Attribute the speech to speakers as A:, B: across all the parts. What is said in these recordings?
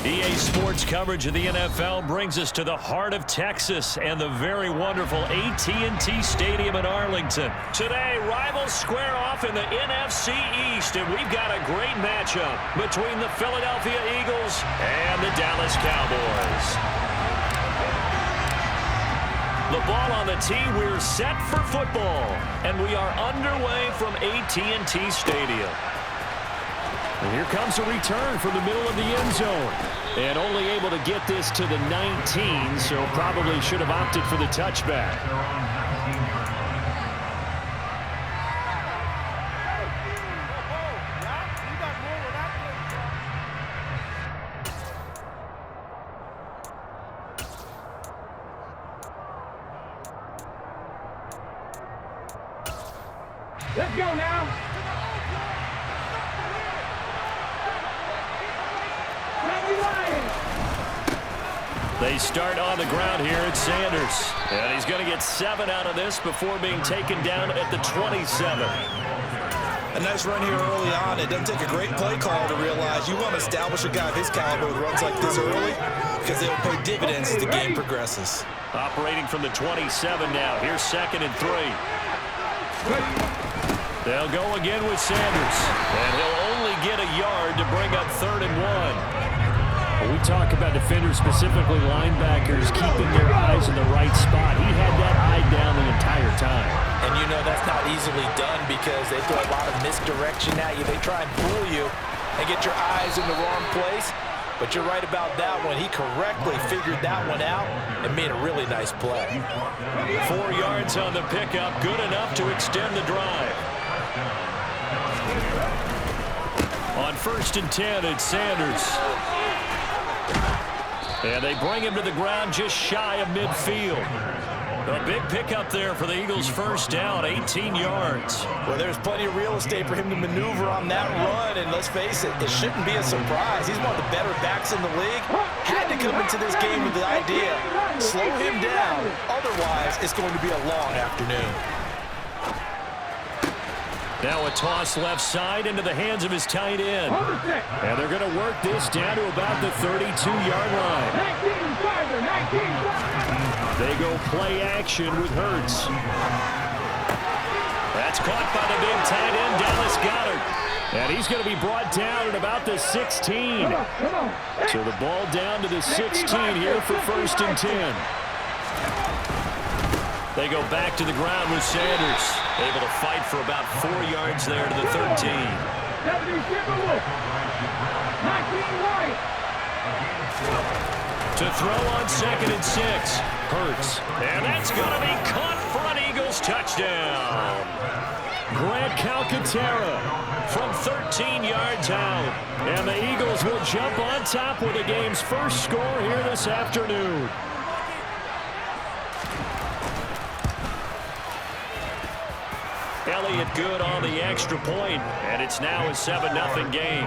A: EA Sports coverage of the NFL brings us to the heart of Texas and the very wonderful AT&T Stadium in Arlington. Today, rivals square off in the NFC East, and we've got a great matchup between the Philadelphia Eagles and the Dallas Cowboys. The ball on the tee, we're set for football, and we are underway from AT&T Stadium. And here comes a return from the middle of the end zone. And only able to get this to the 19, so probably should have opted for the touchback.
B: Let's go now.
A: They start on the ground here at Sanders. And he's going to get 7 out of this before being taken down at the 27.
C: A nice run here early on. It doesn't take a great play call to realize you want to establish a guy of his caliber with runs like this early because they'll pay dividends as the game progresses.
A: Operating from the 27 now. Here's 2nd and 3. They'll go again with Sanders. And he'll only get a yard to bring up 3rd and 1. We talk about defenders, specifically linebackers, keeping their eyes in the right spot. He had that eye down the entire time.
C: And you know that's not easily done because they throw a lot of misdirection at you. They try and fool you and get your eyes in the wrong place. But you're right about that one. He correctly figured that one out and made a really nice play.
A: 4 yards on the pickup, good enough to extend the drive. On 1st and 10, it's Sanders. And they bring him to the ground just shy of midfield. A big pickup there for the Eagles' first down, 18 yards.
C: Well, there's plenty of real estate for him to maneuver on that run, and let's face it, it shouldn't be a surprise. He's one of the better backs in the league. Had to come into this game with the idea, slow him down, otherwise it's going to be a long afternoon.
A: Now a toss left side into the hands of his tight end. And they're going to work this down to about the 32-yard line. They go play action with Hurts. That's caught by the big tight end, Dallas Goedert. And he's going to be brought down at about the 16. So the ball down to the 16 here for 1st and 10. They go back to the ground with Sanders. Able to fight for about 4 yards there to the 13. To throw on 2nd and 6. Hurts. And that's going to be caught for an Eagles touchdown. Grant Calcaterra from 13 yards out. And the Eagles will jump on top with the game's first score here this afternoon. Elliott good on the extra point, and it's now a 7-0 game.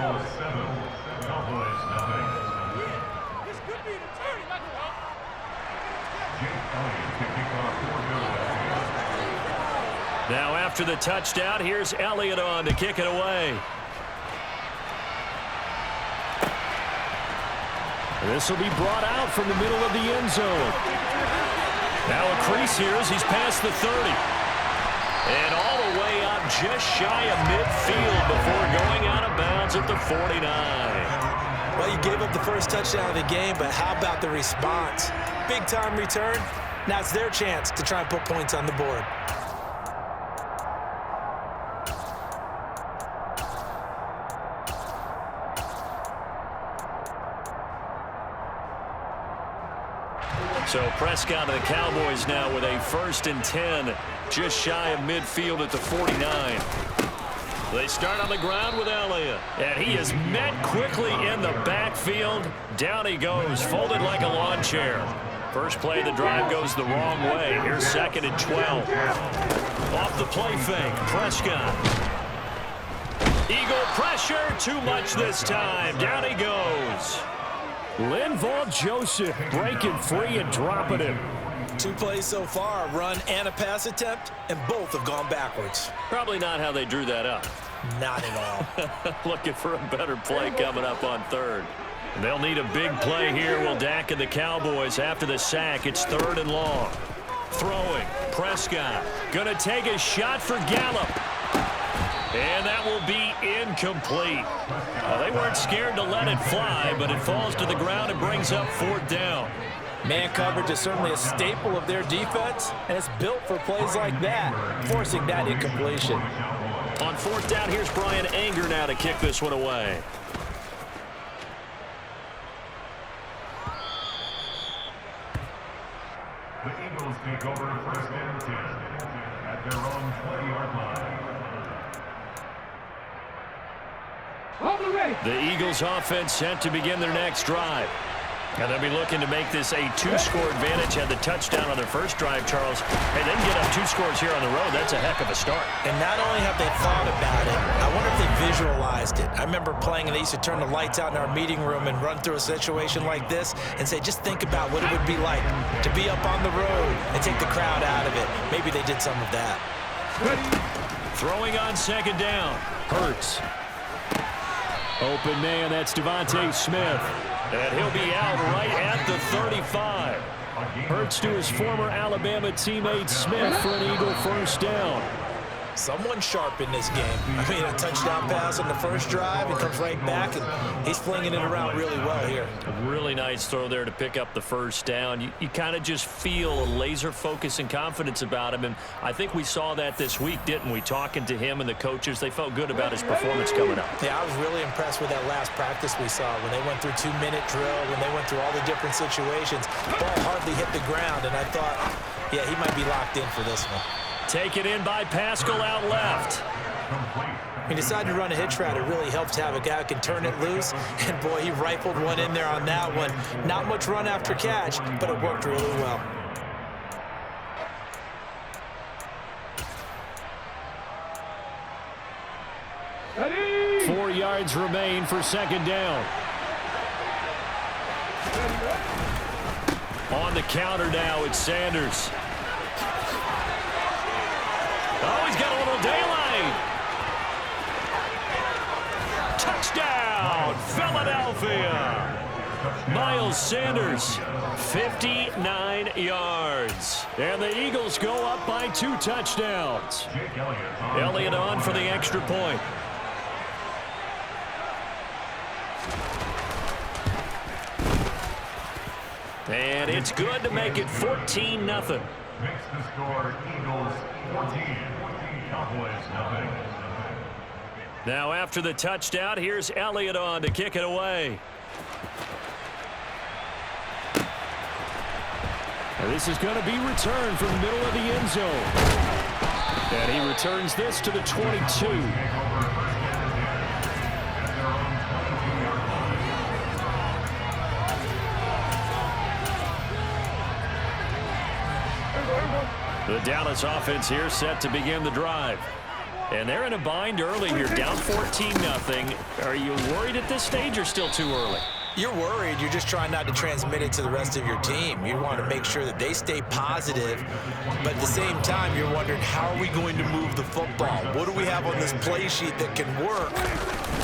A: Now after the touchdown, here's Elliott on to kick it away. This will be brought out from the middle of the end zone. Now a crease here as he's past the 30. And all the way up just shy of midfield before going out of bounds at the 49.
C: Well, you gave up the first touchdown of the game, but how about the response? Big-time return. Now it's their chance to try and put points on the board.
A: So Prescott and the Cowboys now with a 1st and 10, just shy of midfield at the 49. They start on the ground with Elliott, and he is met quickly in the backfield. Down he goes, folded like a lawn chair. First play of the drive goes the wrong way. Here's 2nd and 12. Off the play fake, Prescott. Eagle pressure, too much this time. Down he goes. Linval Joseph breaking free and dropping him.
C: 2 plays so far, a run and a pass attempt, and both have gone backwards.
A: Probably not how they drew that up.
C: Not at all.
A: Looking for a better play coming up on 3rd. They'll need a big play here. Will Dak and the Cowboys after the sack. It's 3rd and long. Throwing. Prescott. Going to take a shot for Gallup. And that will be incomplete. Well, they weren't scared to let it fly, but it falls to the ground and brings up 4th down.
C: Man coverage is certainly a staple of their defense, and it's built for plays like that, forcing that incompletion.
A: On 4th down, here's Brian Anger now to kick this one away.
B: The Eagles take over 1st and 10 at their own 20-yard line.
A: The Eagles offense set to begin their next drive. And they'll be looking to make this a 2-score advantage. Had the touchdown on their first drive, Charles. Hey, they can get up 2 scores here on the road. That's a heck of a start.
C: And not only have they thought about it, I wonder if they visualized it. I remember playing, and they used to turn the lights out in our meeting room and run through a situation like this and say, just think about what it would be like to be up on the road and take the crowd out of it. Maybe they did some of that.
A: Throwing on 2nd down. Hurts. Open man, that's Devontae Smith. And he'll be out right at the 35. Hurts to his former Alabama teammate Smith for an Eagle 1st down.
C: Someone sharp in this game. I mean, a touchdown pass on the first drive, and comes right back, and he's flinging it around really well here.
A: A really nice throw there to pick up the 1st down. You kind of just feel a laser focus and confidence about him, and I think we saw that this week, didn't we? Talking to him and the coaches, they felt good about his performance coming up.
C: Yeah, I was really impressed with that last practice we saw when they went through 2-minute drill, when they went through all the different situations. The ball hardly hit the ground, and I thought, yeah, he might be locked in for this one.
A: Taken in by Pascal out left.
C: He decided to run a hitch route. It really helps to have a guy who can turn it loose. And, boy, he rifled one in there on that one. Not much run after catch, but it worked really well.
A: Ready? 4 yards remain for 2nd down. On the counter now, it's Sanders. Oh, he's got a little daylight. Touchdown, Philadelphia. Miles Sanders, 59 yards. And the Eagles go up by 2 touchdowns. Elliott on for the extra point. And it's good to make it 14-0.
B: Makes the score Eagles 14, Cowboys 0.
A: Now after the touchdown, here's Elliott on to kick it away. And this is going to be returned from the middle of the end zone. And he returns this to the 22. The Dallas offense here set to begin the drive. And they're in a bind early here, down 14-0. Are you worried at this stage or still too early?
C: You're worried. You're just trying not to transmit it to the rest of your team. You want to make sure that they stay positive, but at the same time, you're wondering, how are we going to move the football? What do we have on this play sheet that can work?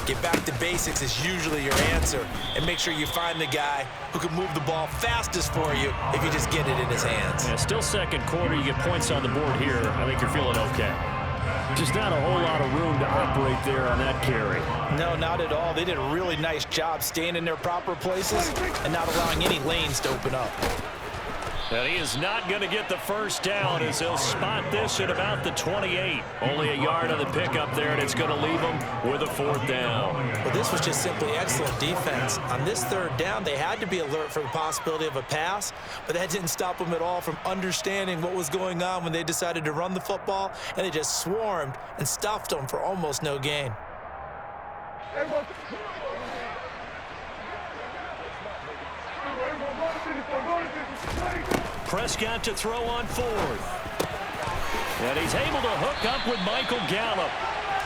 C: Get back to basics is usually your answer, and make sure you find the guy who can move the ball fastest for you if you just get it in his hands.
A: Yeah, still 2nd quarter. You get points on the board here. I think you're feeling okay. Just not a whole lot of room to operate there on that carry.
C: No, not at all. They did a really nice job staying in their proper places and not allowing any lanes to open up.
A: And he is not going to get the 1st down as he'll spot this at about the 28. Only a yard on the pickup there, and it's going to leave him with a 4th down.
C: Well, this was just simply excellent defense. On this 3rd down, they had to be alert for the possibility of a pass, but that didn't stop them at all from understanding what was going on when they decided to run the football, and they just swarmed and stuffed them for almost no gain.
A: Prescott to throw on 4th. And he's able to hook up with Michael Gallup.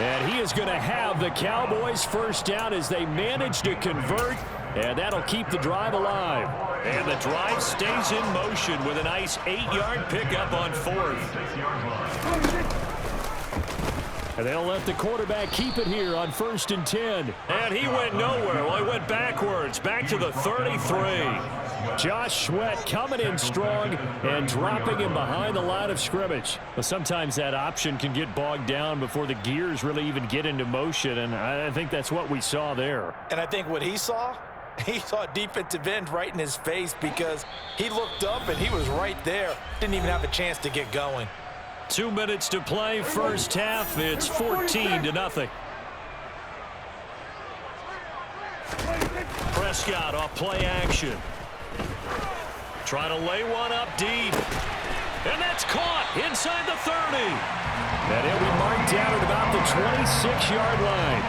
A: And he is going to have the Cowboys' 1st down as they manage to convert. And that'll keep the drive alive. And the drive stays in motion with a nice 8-yard pickup on 4th. And they'll let the quarterback keep it here on 1st and 10. And he went nowhere. Well, he went backwards, back to the 33. Josh Sweat coming in strong and dropping him behind the line of scrimmage. Well, sometimes that option can get bogged down before the gears really even get into motion, and I think that's what we saw there.
C: And I think what he saw a defensive end right in his face because he looked up and he was right there. Didn't even have a chance to get going.
A: 2 minutes to play, first half. It's 14-0. Prescott off play action. Trying to lay one up deep. And that's caught inside the 30. And he'll be marked down at about the 26-yard line.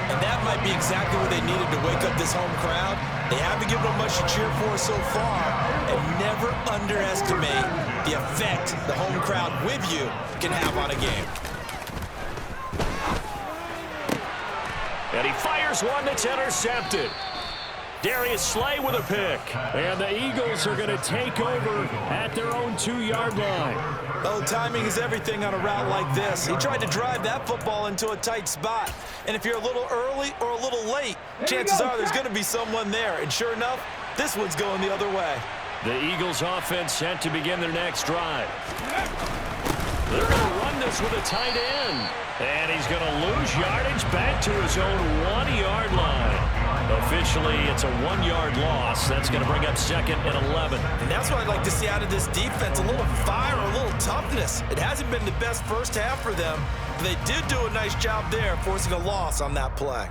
C: And that might be exactly what they needed to wake up this home crowd. They haven't given them much to cheer for so far. And never underestimate the effect the home crowd with you can have on a game.
A: And he fires one that's intercepted. Darius Slay with a pick. And the Eagles are going to take over at their own 2-yard line.
C: Oh, timing is everything on a route like this. He tried to drive that football into a tight spot. And if you're a little early or a little late, chances are there's going to be someone there. And sure enough, this one's going the other way.
A: The Eagles offense set to begin their next drive. They're going to run this with a tight end. And he's going to lose yardage back to his own 1-yard line. Officially, it's a 1-yard loss. That's going to bring up 2nd and 11.
C: And that's what I'd like to see out of this defense, a little fire, a little toughness. It hasn't been the best first half for them, but they did do a nice job there forcing a loss on that play.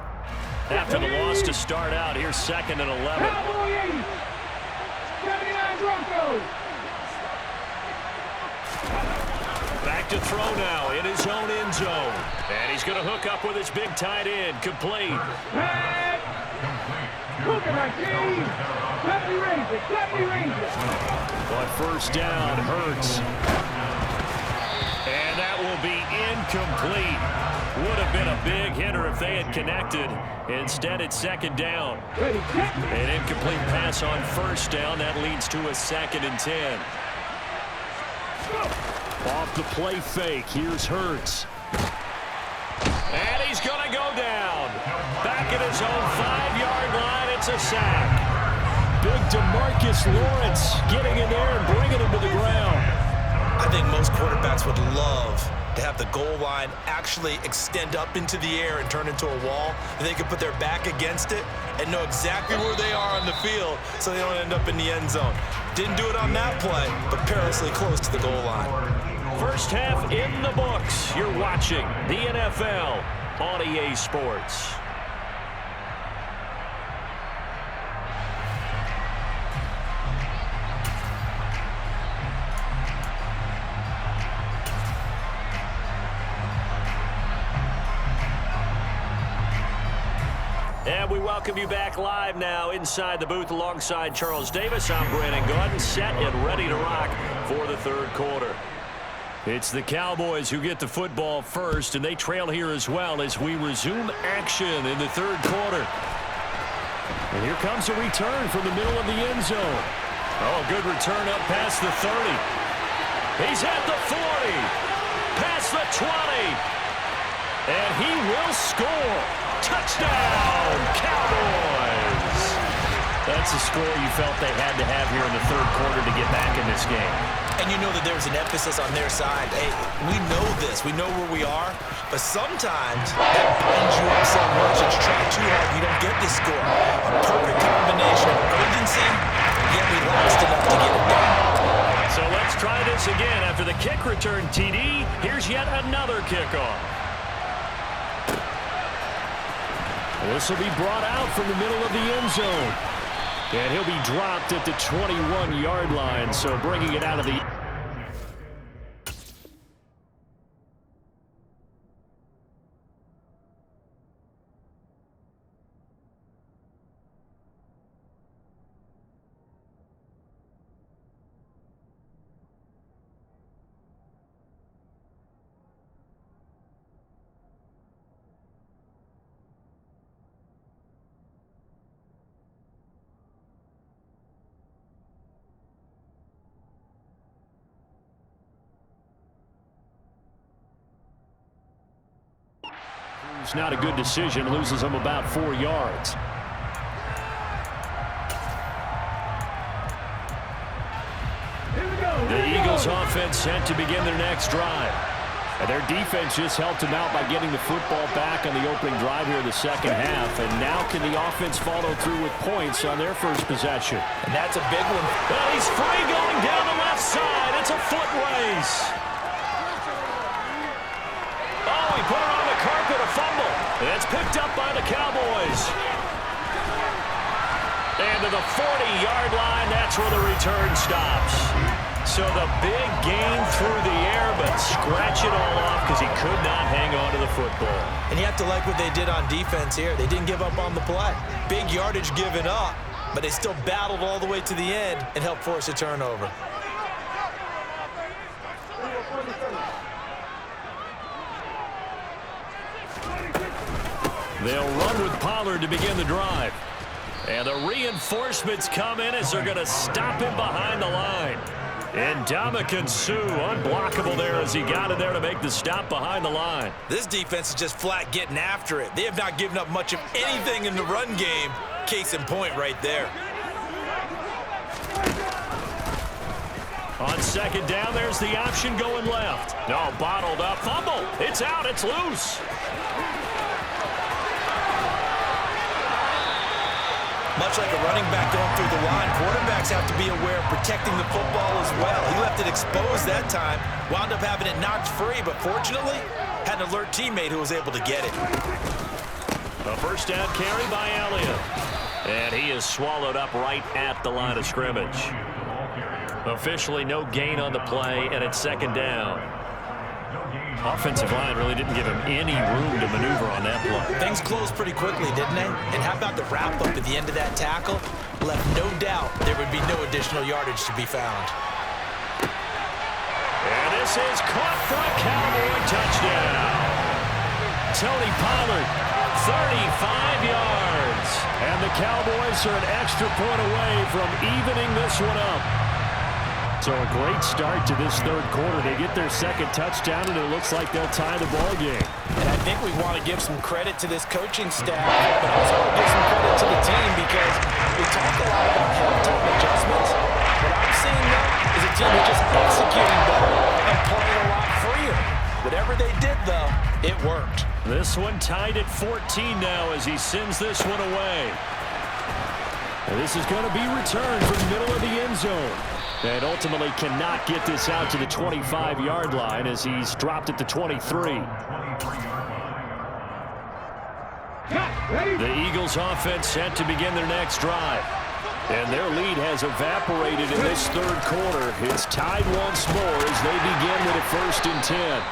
A: After the loss to start out, here's 2nd and 11. Back to throw now in his own end zone. And he's going to hook up with his big tight end. Complete. On first down, Hurts. And that will be incomplete. Would have been a big hitter if they had connected. Instead, it's 2nd down. An incomplete pass on first down. That leads to a 2nd and 10. Off the play fake. Here's Hurts. And he's going to go down. Back at his own 5-yard line. It's a sack. Big DeMarcus Lawrence getting in there and bringing him to the ground.
C: I think most quarterbacks would love to have the goal line actually extend up into the air and turn into a wall. And they can put their back against it and know exactly where they are on the field so they don't end up in the end zone. Didn't do it on that play, but perilously close to the goal line.
A: First half in the books. You're watching the NFL on EA Sports. And we welcome you back live now inside the booth alongside Charles Davis. I'm Brandon Gaudin, set and ready to rock for the third quarter. It's the Cowboys who get the football first, and they trail here as well as we resume action in the third quarter. And here comes a return from the middle of the end zone. Oh, good return up past the 30. He's at the 40, past the 20, and he will score. Touchdown, Cowboys! That's a score you felt they had to have here in the third quarter to get back in this game.
C: And you know that there's an emphasis on their side. Hey, we know this. We know where we are. But sometimes that binds you up so much that you try too hard and you don't get this score. A perfect combination of urgency, yet relaxed enough to get it done.
A: So let's try this again. After the kick return, TD, here's yet another kickoff. This will be brought out from the middle of the end zone. And he'll be dropped at the 21-yard line, so bringing it out of the... It's not a good decision. Loses him about 4 yards. The Eagles offense set to begin their next drive. And their defense just helped them out by getting the football back on the opening drive here in the second half. And now can the offense follow through with points on their first possession?
C: And that's a big one.
A: Well, he's free going down the left side. It's a foot race. Oh, he put it on the carpet, a fumble. And it's picked up by the Cowboys. And to the 40-yard line, that's where the return stops. So the big gain through the air, but scratch it all off because he could not hang on to the football.
C: And you have to like what they did on defense here. They didn't give up on the play. Big yardage given up, but they still battled all the way to the end and helped force a turnover.
A: They'll run with Pollard to begin the drive. And the reinforcements come in as they're going to stop him behind the line. And Ndamukong Suh, unblockable there as he got in there to make the stop behind the line.
C: This defense is just flat getting after it. They have not given up much of anything in the run game. Case in point right there.
A: On second down, there's the option going left. No, bottled up. Fumble. It's out. It's loose.
C: Much like a running back going through the line, quarterbacks have to be aware of protecting the football as well. He left it exposed that time, wound up having it knocked free, but fortunately, had an alert teammate who was able to get it.
A: A first down carry by Elliott. And he is swallowed up right at the line of scrimmage. Officially no gain on the play, and it's second down. Offensive line really didn't give him any room to maneuver on that play.
C: Things closed pretty quickly, didn't they? And how about the wrap-up at the end of that tackle? Left no doubt there would be no additional yardage to be found.
A: And this is caught for a Cowboy touchdown. Tony Pollard, 35 yards. And the Cowboys are an extra point away from evening this one up. So a great start to this third quarter. They get their second touchdown, and it looks like they'll tie the ball game.
C: And I think we want to give some credit to this coaching staff, but also give some credit to the team because we talk a lot about halftime adjustments. What I'm seeing, though, is a team that's just executing better and playing a lot freer. Whatever they did, though, it worked.
A: This one tied at 14 now as he sends this one away. And this is going to be returned from the middle of the end zone. And ultimately cannot get this out to the 25-yard line as he's dropped at the 23. The Eagles offense set to begin their next drive. And their lead has evaporated in this third quarter. It's tied once more as they begin with a 1st and 10.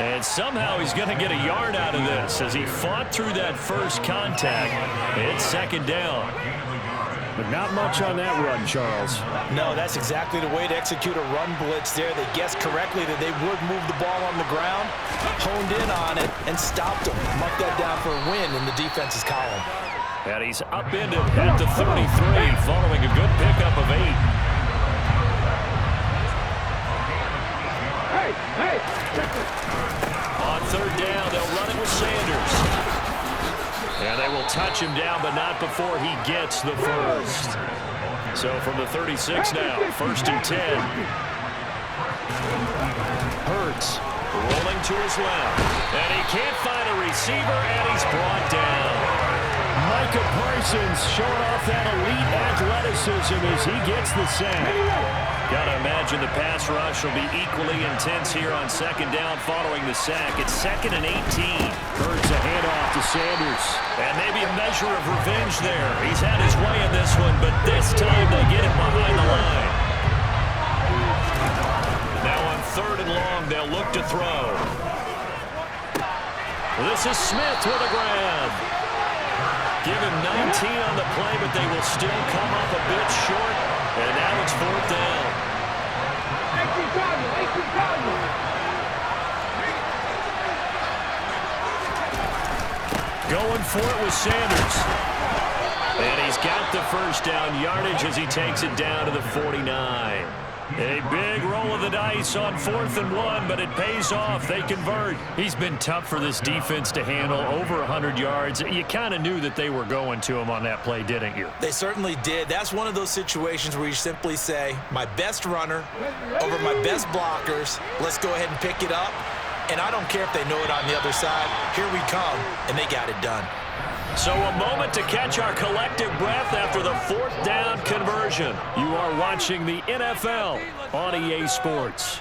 A: And somehow he's going to get a yard out of this as he fought through that first contact. It's second down. But not much on that run, Charles.
C: No, that's exactly the way to execute a run blitz there. They guessed correctly that they would move the ball on the ground, honed in on it, and stopped them. Marked that down for a win in the defense's column.
A: And he's upended at the 33 following a good pickup of 8. On third down, they'll run it with Sanders. And they will touch him down, but not before he gets the first. So from the 36 now, 1st and 10. Hurts rolling to his left. And he can't find a receiver, and he's brought down. Micah Parsons showing off that elite athleticism as he gets the sack. Gotta imagine the pass rush will be equally intense here on second down following the sack. It's 2nd and 18. Hurts a handoff to Sanders. And maybe a measure of revenge there. He's had his way in this one, but this time they get it behind the line. Now on 3rd and long, they'll look to throw. This is Smith with a grab. Give him 19 on the play, but they will still come up a bit short. And now it's 4th down. Going for it with Sanders. And he's got the first down yardage as he takes it down to the 49. A big roll of the dice on 4th and 1, but it pays off. They convert. He's been tough for this defense to handle, over 100 yards. You kind of knew that they were going to him on that play, didn't you?
C: They certainly did. That's one of those situations where you simply say, my best runner over my best blockers. Let's go ahead and pick it up. And I don't care if they know it on the other side. Here we come, and they got it done.
A: So a moment to catch our collective breath after the 4th down conversion. You are watching the NFL on EA Sports.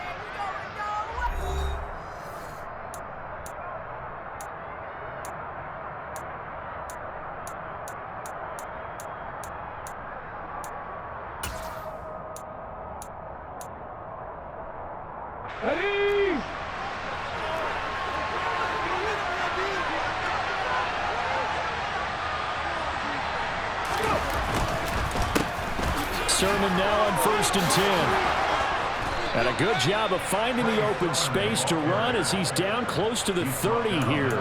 A: Sermon now on 1st and 10. And a good job of finding the open space to run as he's down close to the 30 here.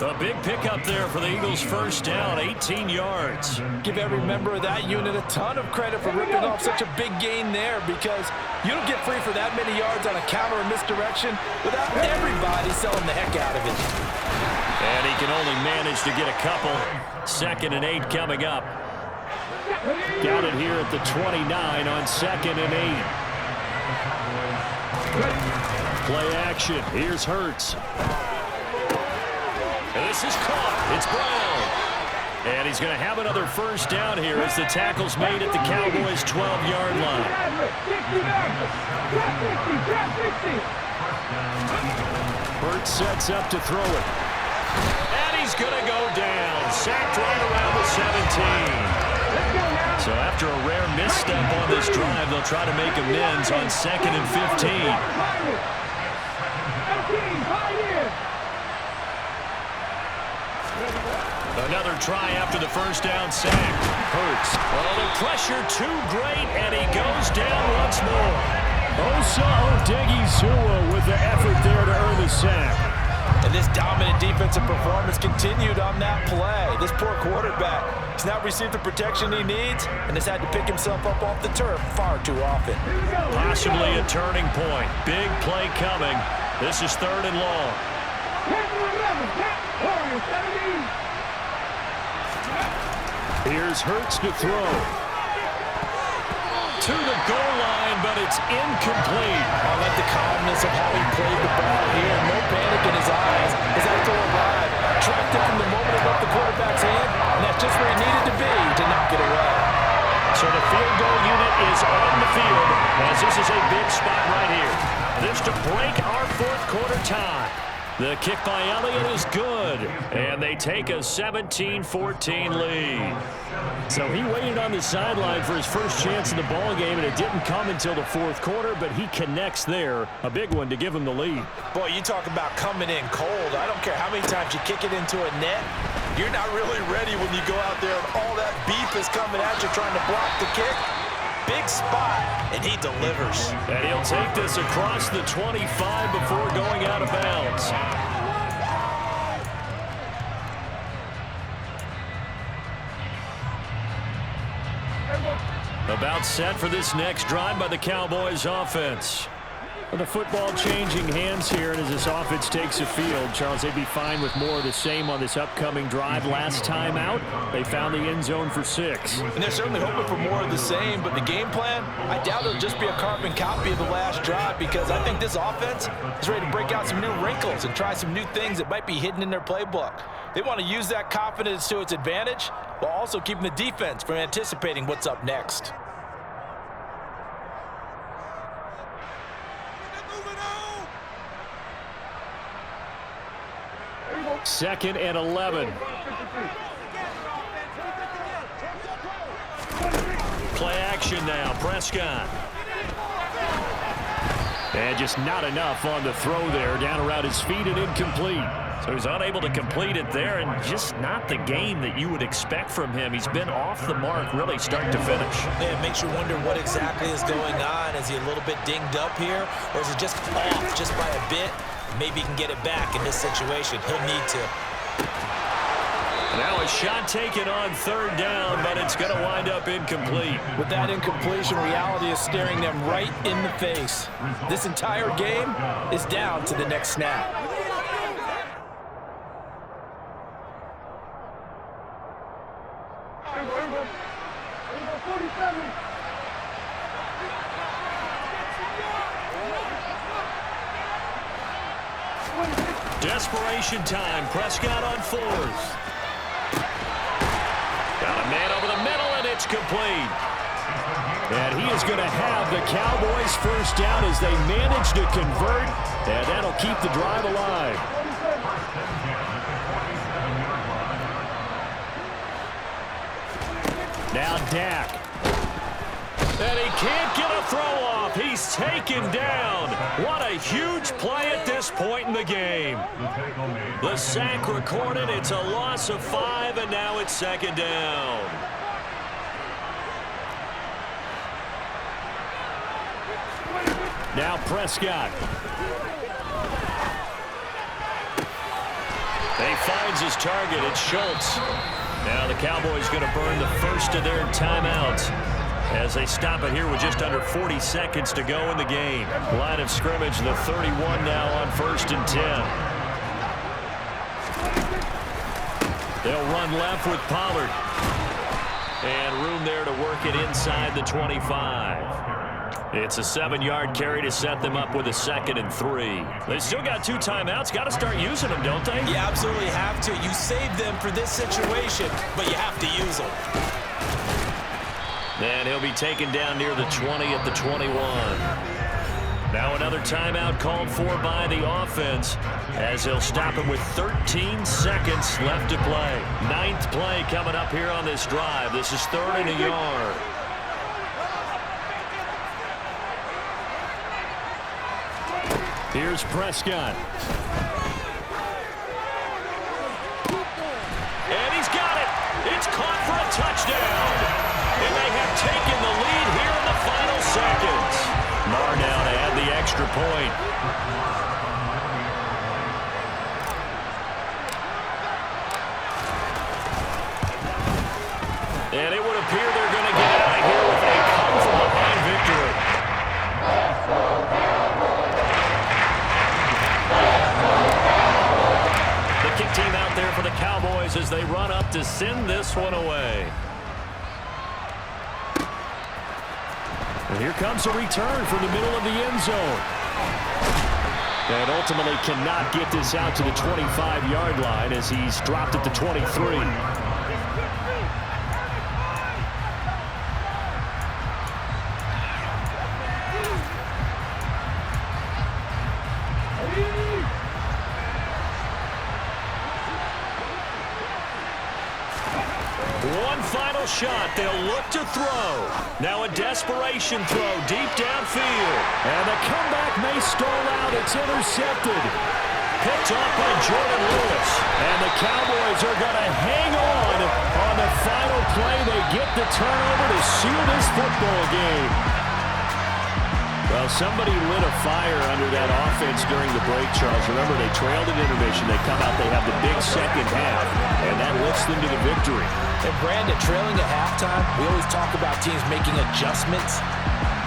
A: A big pickup there for the Eagles' first down, 18 yards.
C: Give every member of that unit a ton of credit for ripping off such a big gain there, because you don't get free for that many yards on a counter or misdirection without everybody selling the heck out of it.
A: And he can only manage to get a couple. 2nd and 8 coming up. Got it here at the 29 on 2nd and 8. Play action. Here's Hurts. And this is caught. It's Brown. And he's going to have another first down here as the tackle's made at the Cowboys' 12-yard line. Hurts sets up to throw it. And he's going to go down. Sacked right around the 17. So after a rare misstep on this drive, they'll try to make amends on 2nd and 15. Another try after the first down sack. Hurts. Oh, the pressure too great, and he goes down once more. Osa Odighizuwa with the effort there to earn the sack.
C: And this dominant defensive performance continued on that play. This poor quarterback has not received the protection he needs and has had to pick himself up off the turf far too often.
A: Possibly a turning point. Big play coming. This is 3rd and long. Here's Hurts to throw. To the goal line, but it's incomplete.
C: I like the calmness of how he played the ball here. No panic in his eyes as that throw arrived. Tracked it from the moment it left the quarterback's hand, and that's just where he needed to be to knock it away.
A: So the field goal unit is on the field as this is a big spot right here. This to break our 4th quarter tie. The kick by Elliott is good, and they take a 17-14 lead. So he waited on the sideline for his first chance in the ball game, and it didn't come until the 4th quarter, but he connects there. A big one to give him the lead.
C: Boy, you talk about coming in cold. I don't care how many times you kick it into a net. You're not really ready when you go out there and all that beef is coming at you trying to block the kick. Big spot, and he delivers.
A: And he'll take this across the 25 before going out of bounds. About set for this next drive by the Cowboys offense. The football changing hands here, and as this offense takes the field, Charles, they'd be fine with more of the same on this upcoming drive. Last time out, they found the end zone for 6.
C: And they're certainly hoping for more of the same, but the game plan, I doubt it'll just be a carbon copy of the last drive, because I think this offense is ready to break out some new wrinkles and try some new things that might be hidden in their playbook. They want to use that confidence to its advantage while also keeping the defense from anticipating what's up next.
A: Second and 11. Play action now, Prescott. And just not enough on the throw there, down around his feet and incomplete. So he's unable to complete it there, and just not the game that you would expect from him. He's been off the mark really start to finish.
C: Yeah, it makes you wonder what exactly is going on. Is he a little bit dinged up here, or is it just off just by a bit? Maybe he can get it back in this situation. He'll need to.
A: Now a shot taken on third down, but it's going to wind up incomplete.
C: With that incompletion, reality is staring them right in the face. This entire game is down to the next snap.
A: Desperation time. Prescott on fourth. Got a man over the middle, and it's complete. And he is going to have the Cowboys first down as they manage to convert, and that'll keep the drive alive. Now Dak. And he can't get a throw off. He's taken down. What a huge play at this point in the game. The sack recorded. It's a loss of 5, and now it's second down. Now Prescott. He finds his target. It's Schultz. Now the Cowboys going to burn the first of their timeouts as they stop it here with just under 40 seconds to go in the game. Line of scrimmage, the 31 now on 1st and 10. They'll run left with Pollard. And room there to work it inside the 25. It's a 7-yard carry to set them up with a 2nd and 3. They still got 2 timeouts. Got to start using them, don't they?
C: You absolutely have to. You save them for this situation, but you have to use them.
A: And he'll be taken down near the 20 at the 21. Now another timeout called for by the offense as he'll stop him with 13 seconds left to play. 9th play coming up here on this drive. This is 3rd and a yard. Here's Prescott. And he's got it. It's caught for a touchdown. And they have taken the lead here in the final seconds. Marr now to add the extra point. And it would appear they're going to get out of here with a come-from-behind victory. The kick team out there for the Cowboys as they run up to send this one away. And here comes a return from the middle of the end zone. And ultimately cannot get this out to the 25-yard line as he's dropped at the 23. One final shot. They'll look to throw. Now a desperation throw deep downfield. And the comeback may stall out. It's intercepted. Picked off by Jordan Lewis. And the Cowboys are going to hang on the final play. They get the turnover to seal this football game. Well, somebody lit a fire under that offense during the break, Charles. Remember, they trailed at intermission. They come out, they have the big second half, and that lifts them to the victory.
C: And Brandon, trailing at halftime, we always talk about teams making adjustments.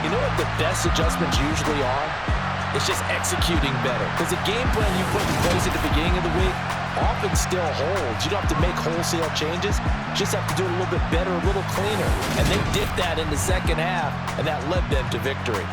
C: You know what the best adjustments usually are? It's just executing better. Because the game plan you put in place at the beginning of the week often still holds. You don't have to make wholesale changes. You just have to do it a little bit better, a little cleaner. And they did that in the second half, and that led them to victory.